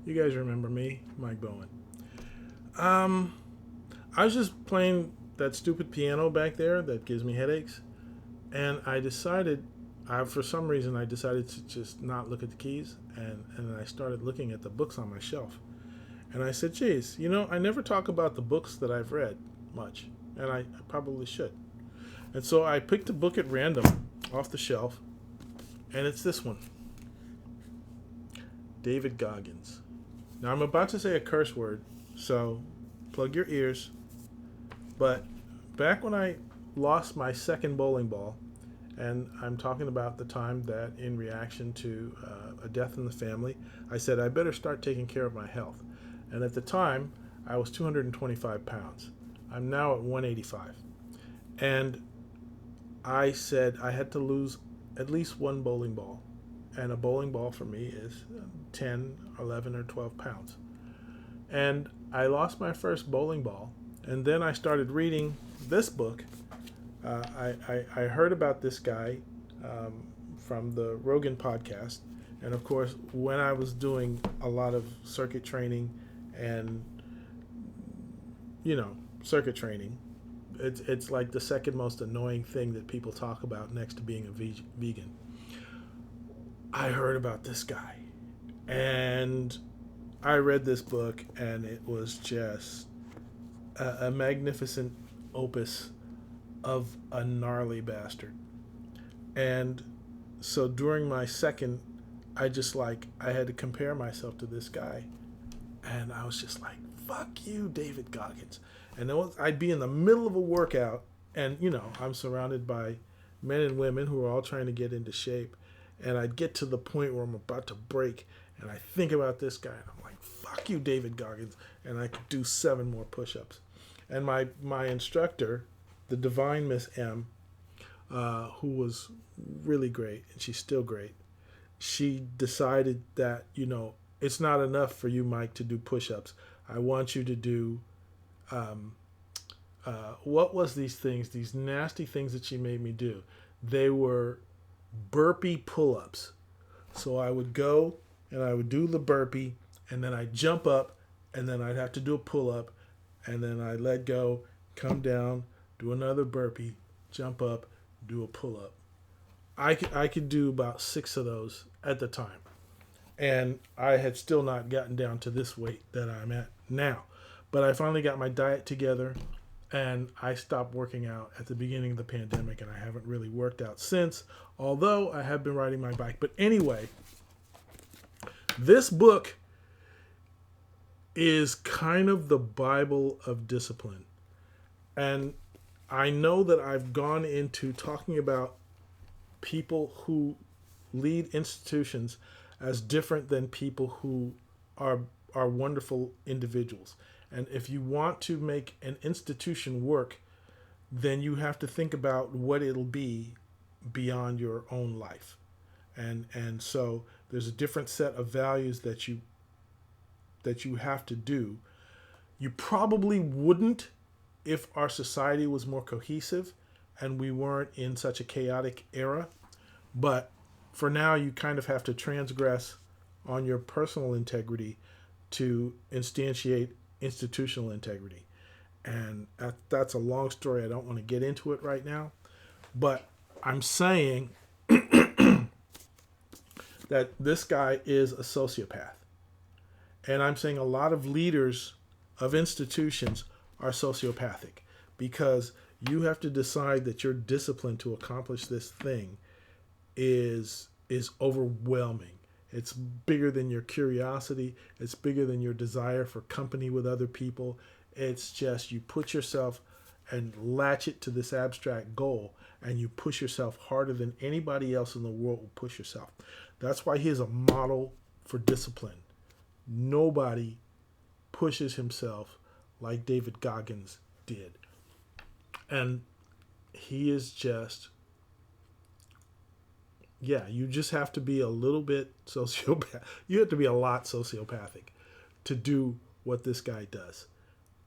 You guys remember me, Mike Bowen. Um, I was just playing that stupid piano back there that gives me headaches, and I decided, for some reason, I decided to just not look at the keys, and I started looking at the books on my shelf. And I said, geez, I never talk about the books that I've read much, and I probably should. And so I picked a book at random off the shelf, and it's this one, David Goggins. Now I'm about to say a curse word, so plug your ears. But back when I lost my second bowling ball, and I'm talking about the time that, in reaction to a death in the family, I said I better start taking care of my health. And at the time, I was 225 pounds. I'm now at 185. And I said I had to lose at least one bowling ball. And a bowling ball for me is 10, 11, or 12 pounds. And I lost my first bowling ball. And then I started reading this book. I heard about this guy from the Rogan podcast. And of course, when I was doing a lot of circuit training and, circuit training, it's like the second most annoying thing that people talk about next to being a vegan. I heard about this guy and I read this book, and it was just a magnificent opus of a gnarly bastard. And so during my second, I had to compare myself to this guy, and I was just like, "Fuck you, David Goggins." And then I'd be in the middle of a workout, and I'm surrounded by men and women who are all trying to get into shape, and I'd get to the point where I'm about to break, and I think about this guy, and I'm like, "Fuck you, David Goggins," and I could do 7 more push-ups. And my instructor, the divine Miss M, who was really great, and she's still great, she decided that, it's not enough for you, Mike, to do push ups. I want you to do, um, what was these things, these nasty things that she made me do? They were burpee pull ups. So I would go and I would do the burpee, and then I'd jump up, and then I'd have to do a pull up, and then I'd let go, come down, do another burpee, jump up, do a pull up. I could do about 6 of those at the time. And I had still not gotten down to this weight that I'm at now. But I finally got my diet together, and I stopped working out at the beginning of the pandemic, and I haven't really worked out since, although I have been riding my bike. But anyway, this book is kind of the Bible of discipline. And I know that I've gone into talking about people who lead institutions as different than people who are are wonderful individuals. And if you want to make an institution work, then you have to think about what it'll be beyond your own life. And so there's a different set of values that you have to do. You probably wouldn't if our society was more cohesive and we weren't in such a chaotic era. But for now, you kind of have to transgress on your personal integrity to instantiate institutional integrity. And that's a long story. I don't want to get into it right now. But I'm saying that this guy is a sociopath. And I'm saying a lot of leaders of institutions are sociopathic because you have to decide that your discipline to accomplish this thing is overwhelming. It's bigger than your curiosity. It's bigger than your desire for company with other people. It's just you put yourself and latch it to this abstract goal, and you push yourself harder than anybody else in the world will push yourself. That's why he is a model for discipline. Nobody pushes himself like David Goggins did. And he is just, yeah, you just have to be a little bit sociopath. You have to be a lot sociopathic to do what this guy does.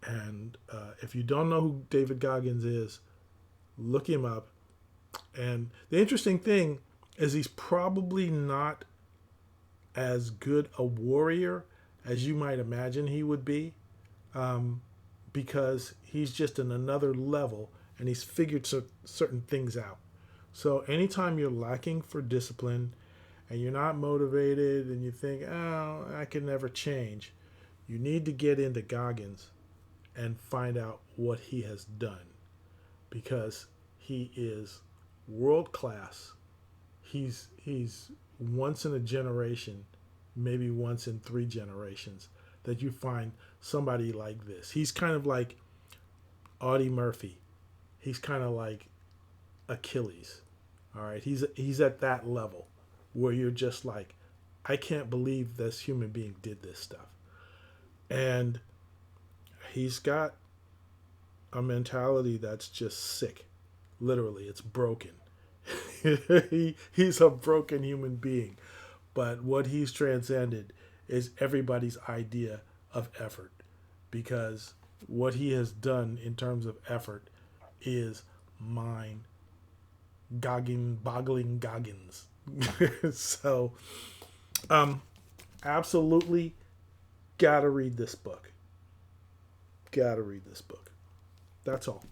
And if you don't know who David Goggins is, look him up. And the interesting thing is he's probably not as good a warrior as you might imagine he would be, um, because he's just in another level and he's figured certain things out. So anytime you're lacking for discipline and you're not motivated and you think, oh, I can never change, you need to get into Goggins and find out what he has done, because he is world class. He's once in a generation, maybe once in 3 generations, that you find somebody like this. He's kind of like Audie Murphy. He's kind of like Achilles. All right, he's at that level where you're just like, I can't believe this human being did this stuff. And he's got a mentality that's just sick. Literally, it's broken. He's a broken human being. But what he's transcended is everybody's idea of effort, because what he has done in terms of effort is mind boggling Goggins. So, um, absolutely gotta read this book. Gotta read this book. That's all.